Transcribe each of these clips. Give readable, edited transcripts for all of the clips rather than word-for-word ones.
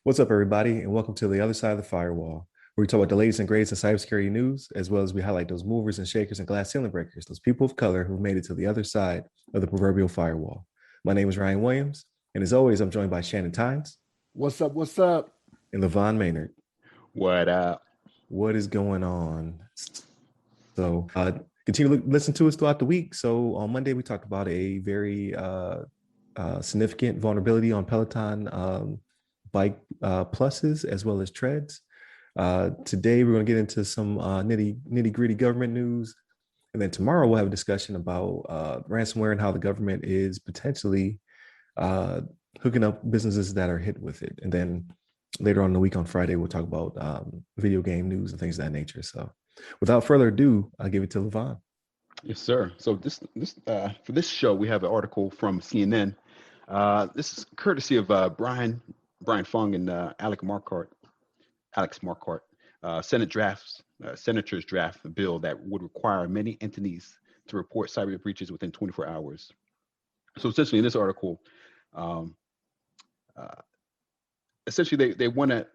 What's up, everybody, and welcome to the other side of the firewall, where we talk about the latest and greatest in cybersecurity news, as well as we highlight those movers and shakers and glass ceiling breakers, those people of color who've made it to the other side of the proverbial firewall. My name is Ryan Williams, and as always, I'm joined by Shannon Tynes. What's up? What's up? And LeVon Maynard. What up? What is going on? So continue to listen to us throughout the week. So on Monday, we talked about a very significant vulnerability on Peloton bike pluses as well as treads. Today, we're going to get into some nitty gritty government news. And then tomorrow, we'll have a discussion about ransomware and how the government is potentially hooking up businesses that are hit with it. And then later on in the week on Friday, we'll talk about video game news and things of that nature. So without further ado, I'll give it to LeVon. Yes, sir. So this for this show, we have an article from CNN. This is courtesy of Brian Fung and Alex Marquardt. Senators draft a bill that would require many entities to report cyber breaches within 24 hours. So essentially, in this article, essentially they want to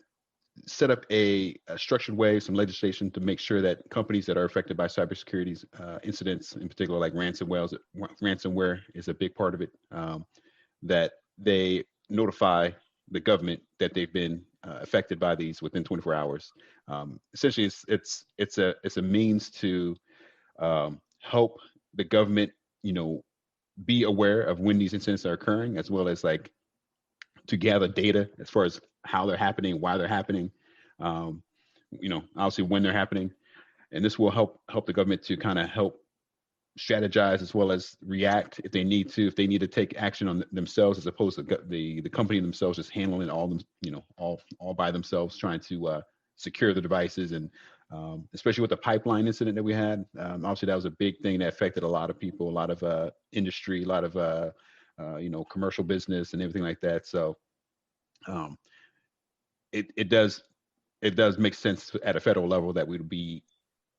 set up a structured way, some legislation to make sure that companies that are affected by cybersecurity incidents, in particular like ransomware is a big part of it, that they notify the government that they've been affected by these within 24 hours. Essentially, it's a means to help the government, be aware of when these incidents are occurring, as well as like to gather data as far as how they're happening, why they're happening, obviously when they're happening. And this will help the government to kind of help strategize as well as react if they need to take action on themselves, as opposed to the company themselves just handling all them, all by themselves, trying to secure the devices. And especially with the pipeline incident that we had, obviously that was a big thing that affected a lot of people, a lot of industry, a lot of commercial business and everything like that. So it does make sense at a federal level that we'd be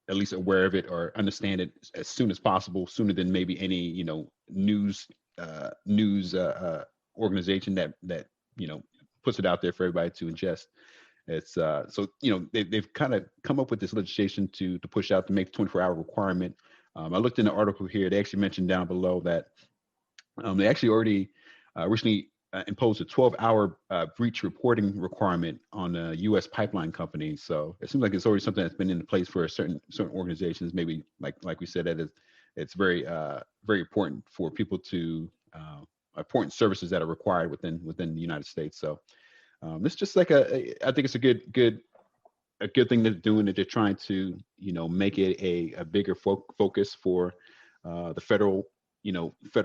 at least aware of it or understand it as soon as possible, sooner than maybe any news organization that puts it out there for everybody to ingest. It's so they've kind of come up with this legislation to push out to make the 24-hour requirement. I looked in the article here. They actually mentioned down below that they actually already recently imposed a 12-hour breach reporting requirement on U.S. pipeline companies. So it seems like it's already something that's been in place for certain organizations. Maybe like we said, that it's very very important for people to important services that are required within the United States. So it's just like I think it's a good thing they're doing, that they're trying to make it a bigger focus for the federal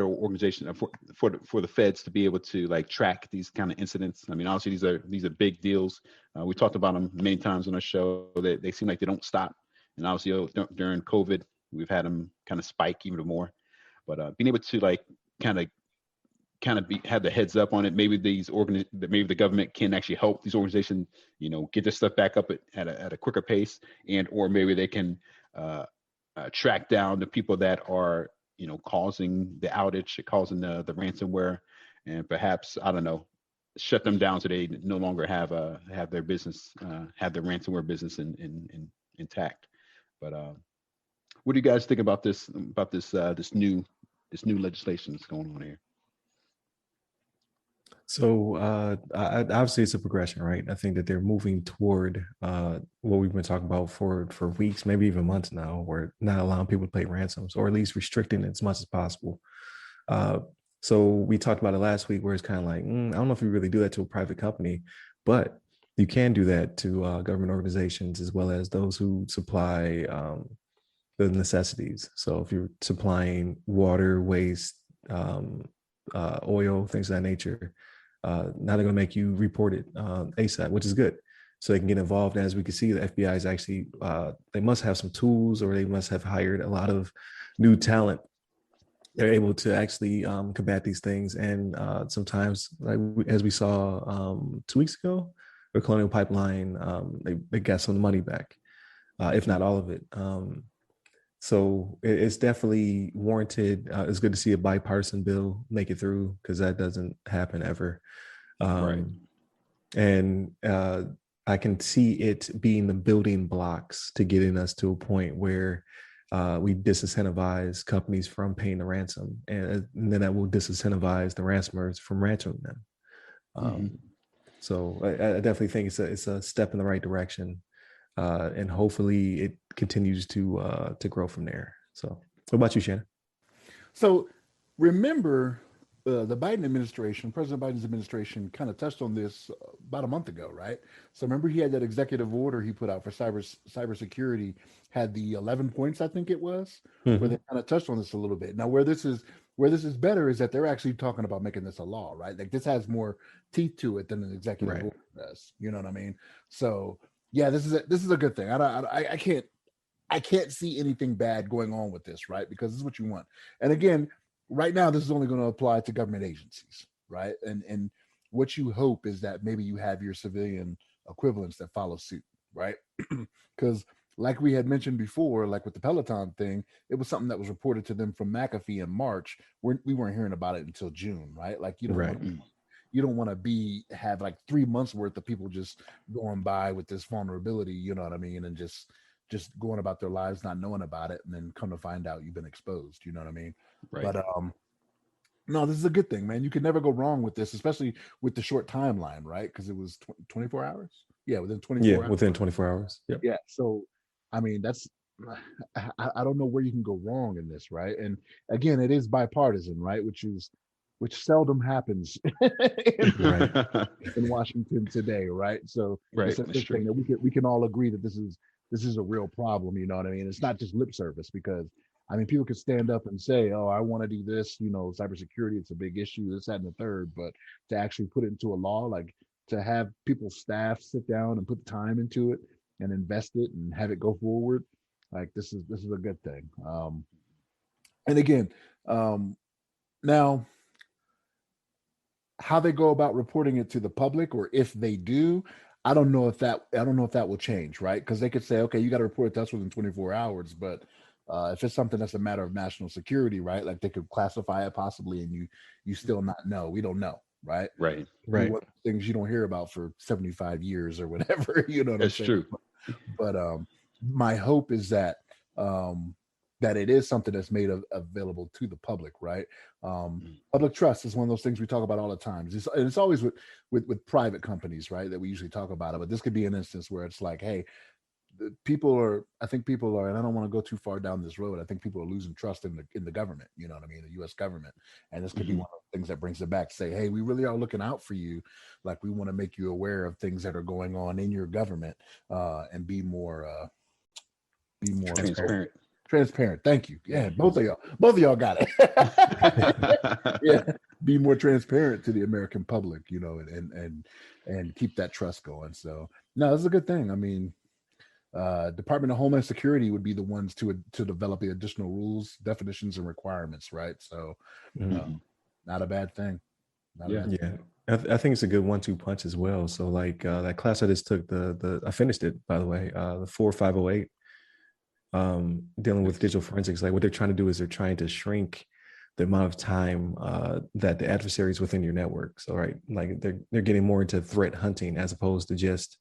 organization, for the feds to be able to like track these kind of incidents. I mean, obviously these are big deals. We talked about them many times on our show. They seem like they don't stop. And obviously during COVID, we've had them kind of spike even more. But being able to like kind of have the heads up on it, maybe maybe the government can actually help these organizations, get their stuff back up at a quicker pace, or maybe they can track down the people that are causing the outage, causing the ransomware, and perhaps, I don't know, shut them down so they no longer have their business, have their ransomware business intact. But what do you guys think about this new legislation that's going on here? So obviously it's a progression, right? I think that they're moving toward what we've been talking about for weeks, maybe even months now, where not allowing people to pay ransoms, or at least restricting it as much as possible. So we talked about it last week, where it's kind of like, I don't know if we really do that to a private company, but you can do that to government organizations, as well as those who supply the necessities. So if you're supplying water, waste, oil, things of that nature, now they're going to make you report it ASAP, which is good. So they can get involved. And as we can see, the FBI is actually, they must have some tools, or they must have hired a lot of new talent. They're able to actually combat these things. And sometimes, like as we saw 2 weeks ago, the Colonial Pipeline, they got some of the money back, if not all of it. So it's definitely warranted. It's good to see a bipartisan bill make it through because that doesn't happen ever. Right. And I can see it being the building blocks to getting us to a point where we disincentivize companies from paying the ransom, and then that will disincentivize the ransomers from ransoming them. So I definitely think it's a step in the right direction, and hopefully it continues to grow from there. So, what about you, Shannon? So remember, the Biden administration, President Biden's administration, kind of touched on this about a month ago, right? So remember, he had that executive order he put out for cybersecurity, had the 11 points, I think it was, where they Mm-hmm. kind of touched on this a little bit. Now, where this is better is that they're actually talking about making this a law, right? Like this has more teeth to it than an executive Right. order does. You know what I mean? So yeah, this is a good thing. I can't see anything bad going on with this, right? Because this is what you want. And again, right now, this is only going to apply to government agencies, right? And what you hope is that maybe you have your civilian equivalents that follow suit, right? Because like we had mentioned before, like with the Peloton thing, it was something that was reported to them from McAfee in March. We weren't hearing about it until June, right? Like Right. you don't want to have like 3 months worth of people just going by with this vulnerability, you know what I mean, and just going about their lives not knowing about it, and then come to find out you've been exposed, you know what I mean? Right. But no, this is a good thing, man. You can never go wrong with this, especially with the short timeline, right? Because it was 24 hours. Yeah, within 24 Yeah, hours. within 24 hours. Yep. Yeah, so I mean that's I don't know where you can go wrong in this, right? And again, it is bipartisan, right? Which seldom happens Right. in Washington today, right? So Right. it's a That's good thing true. that we can all agree that this is a real problem. You know what I mean? It's not just lip service, because I mean people could stand up and say, "Oh, I want to do this." You know, cybersecurity, it's a big issue, this, that, and the third. But to actually put it into a law, like to have people's staff sit down and put the time into it and invest it and have it go forward, like this is a good thing. And again, um, now how they go about reporting it to the public, or if they do, I don't know if that will change, right? Because they could say, okay, you got to report it to us within 24 hours, but if it's something that's a matter of national security, right, like they could classify it possibly, and you still not know. We don't know, right? Right. Be Right. one of the things you don't hear about for 75 years or whatever. You know what I'm That's saying? true. But my hope is that that it is something that's made available to the public, right? Public trust is one of those things we talk about all the time. It's always with private companies, right, that we usually talk about it. But this could be an instance where it's like, hey, I think people are, and I don't want to go too far down this road. I think people are losing trust in the government. You know what I mean? The U.S. government, and this could be one of the things that brings it back. Say, hey, we really are looking out for you. Like we want to make you aware of things that are going on in your government, and be more Transparent. transparent. Thank you. Yeah, both of y'all got it. Yeah, be more transparent to the American public, you know, and keep that trust going. So no, this is a good thing. I mean, Department of Homeland Security would be the ones to develop the additional rules, definitions, and requirements, right? So, not a bad thing. Yeah. I think it's a good 1-2 punch as well. So like that class I just took, the I finished it, by the way, the 4508, dealing with digital forensics. Like what they're trying to do is they're trying to shrink the amount of time that the adversaries within your network. So right, like they're getting more into threat hunting as opposed to just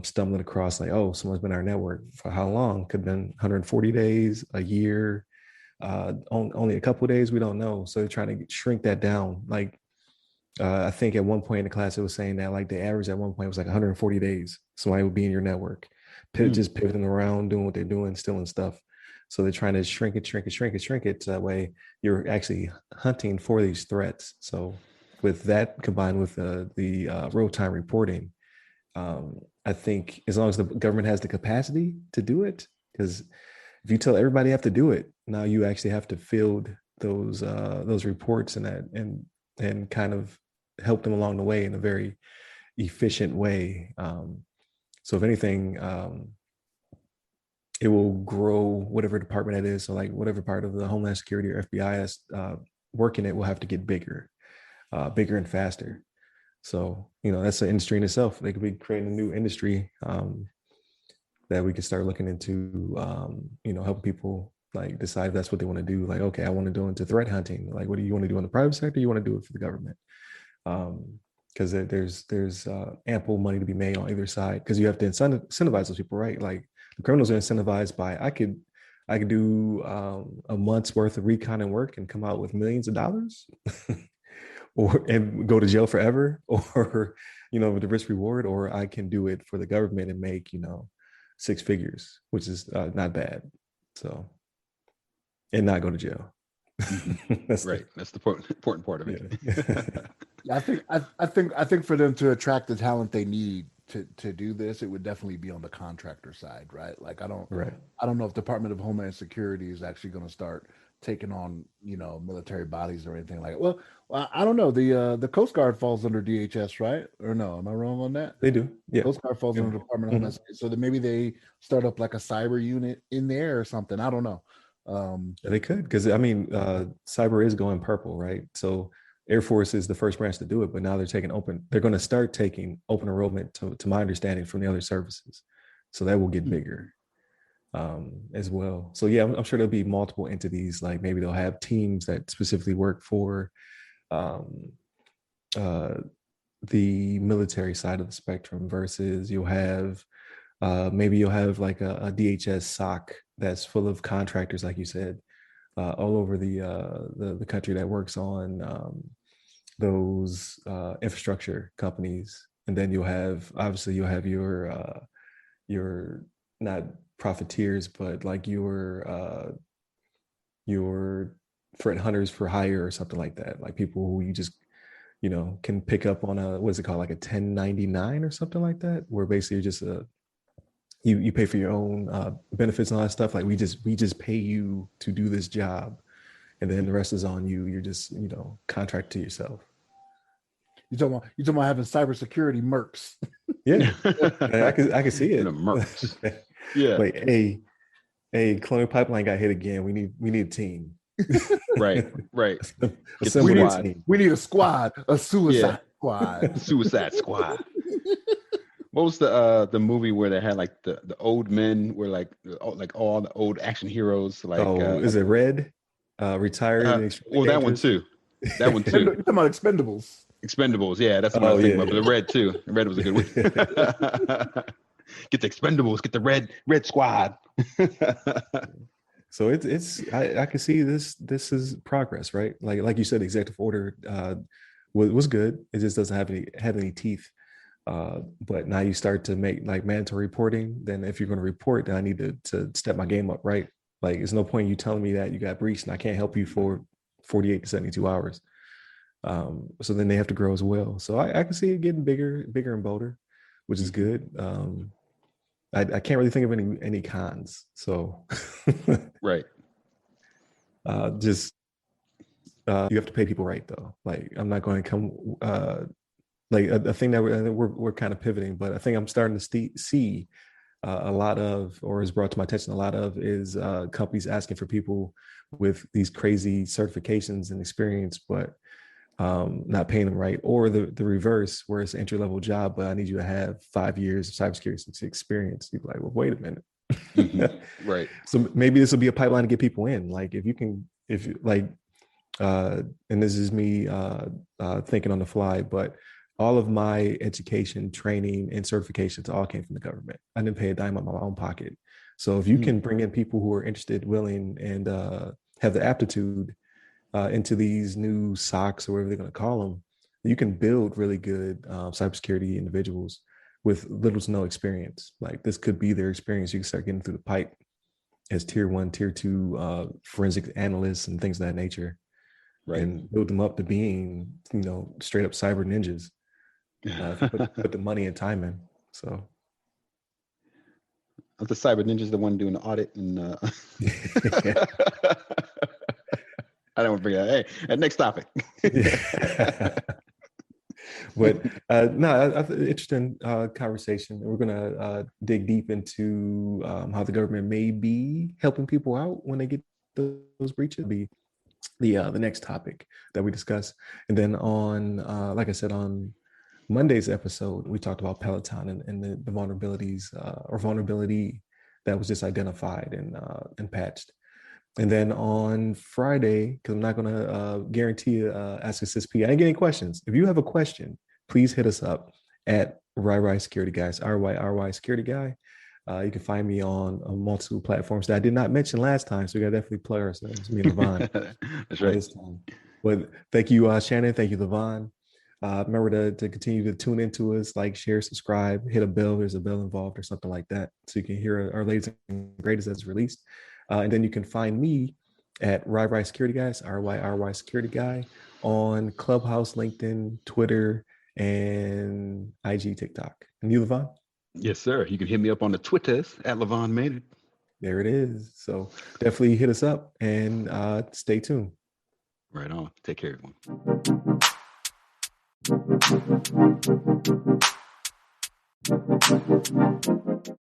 stumbling across like, oh, someone's been in our network for how long? Could have been 140 days, a year, only a couple of days, we don't know. So they're trying to shrink that down. Like I think at one point in the class it was saying that like the average at one point was like 140 days somebody would be in your network, just pivoting around, doing what they're doing, stealing stuff. So they're trying to shrink it so that way you're actually hunting for these threats. So with that combined with the real-time reporting, I think as long as the government has the capacity to do it, because if you tell everybody have to do it, now you actually have to field those reports and kind of help them along the way in a very efficient way. So if anything, it will grow whatever department it is. So like whatever part of the Homeland Security or FBI is working, it will have to get bigger and faster. So, that's an industry in itself. They could be creating a new industry that we can start looking into, helping people like decide if that's what they want to do. Like, okay, I want to go into threat hunting. Like, what do you want to do in the private sector? You want to do it for the government? Because there's ample money to be made on either side. Because you have to incentivize those people, right? Like the criminals are incentivized by I could do a month's worth of recon and work and come out with millions of dollars, or and go to jail forever, or with the risk reward, or I can do it for the government and make six figures, which is not bad. So, and not go to jail. That's right. That's the important part of it. Yeah. I think for them to attract the talent they need to do this, it would definitely be on the contractor side, right? Like I don't know if Department of Homeland Security is actually going to start taking on military bodies or anything like it. Well, I don't know. The Coast Guard falls under DHS, right? Or no? Am I wrong on that? They do. Yeah. Coast Guard falls under Department of Homeland Security. So that maybe they start up like a cyber unit in there or something. I don't know. They could, because cyber is going purple, right? So Air Force is the first branch to do it, but now they're going to start taking open enrollment to my understanding from the other services. So that will get bigger as well. So yeah, I'm sure there'll be multiple entities, like maybe they'll have teams that specifically work for the military side of the spectrum, versus maybe you'll have like a DHS SOC that's full of contractors, like you said, all over the country that works on those infrastructure companies. And then you'll have your not profiteers, but like your threat hunters for hire or something like that, like people who you just can pick up on what is it called, like a 1099 or something like that, where basically you're just you pay for your own benefits and all that stuff. Like we just pay you to do this job, and then the rest is on you. You're just contract to yourself. You talking about having cybersecurity mercs? Yeah, I can see it. Mercs. Yeah. Like, hey, Colonial Pipeline got hit again. We need a team. Right. We need a squad, a suicide squad. Suicide squad. What was the movie where they had like the old men were like all the old action heroes? Like, is it Red? Retired. Well, that one too. That one too. You're talking about Expendables. Expendables, yeah, that's what I was thinking about. But the Red too. The Red was a good one. Get the Expendables. Get the Red Squad. So I can see this is progress, right? Like you said, executive order was good. It just doesn't have any teeth. But now you start to make like mandatory reporting. Then if you're going to report, then I need to step my game up, right? Like there's no point in you telling me that you got breached and I can't help you for 48 to 72 hours. So then they have to grow as well. So I can see it getting bigger and bolder, which is good. I can't really think of any cons. So right. Just you have to pay people right though. Like I'm not going to come like a thing that we're kind of pivoting, but I think I'm starting to see a lot of, or is brought to my attention a lot of, is companies asking for people with these crazy certifications and experience, but not paying them right, or the reverse, where it's an entry-level job, but I need you to have 5 years of cybersecurity experience. You're like, well, wait a minute. Right. So maybe this will be a pipeline to get people in. Like and this is me thinking on the fly, but all of my education, training, and certifications all came from the government. I didn't pay a dime out of my own pocket. So if you can bring in people who are interested, willing, and have the aptitude into these new SOCs or whatever they're going to call them, you can build really good cybersecurity individuals with little to no experience. Like this could be their experience. You can start getting through the pipe as tier 1, tier 2 forensic analysts and things of that nature, right? And build them up to being, straight up cyber ninjas. If you put the money and time in. So the cyber ninjas, the one doing the audit, and I don't want to bring that. Hey, next topic. But interesting conversation. We're gonna dig deep into how the government may be helping people out when they get those breaches. Be the next topic that we discuss, and then on like I said, on Monday's episode, we talked about Peloton and the vulnerabilities or vulnerability that was just identified and patched. And then on Friday, because I'm not going to guarantee Ask Assist P. I didn't get any questions. If you have a question, please hit us up at RyRy Security Guys, RYRY Security Guy. You can find me on multiple platforms that I did not mention last time, so we got to definitely plug ourselves, me and LeVon. That's right. This time. But thank you, Shannon. Thank you, LeVon. Remember to continue to tune into us, like, share, subscribe, hit a bell. There's a bell involved or something like that, so you can hear our latest and greatest as released. And then you can find me at RyRy Security Guys, RYRY Security Guy, on Clubhouse, LinkedIn, Twitter, and IG, TikTok. And you, LeVon? Yes, sir. You can hit me up on the Twitters at LeVon Maynard. There it is. So definitely hit us up and stay tuned. Right on. Take care, everyone.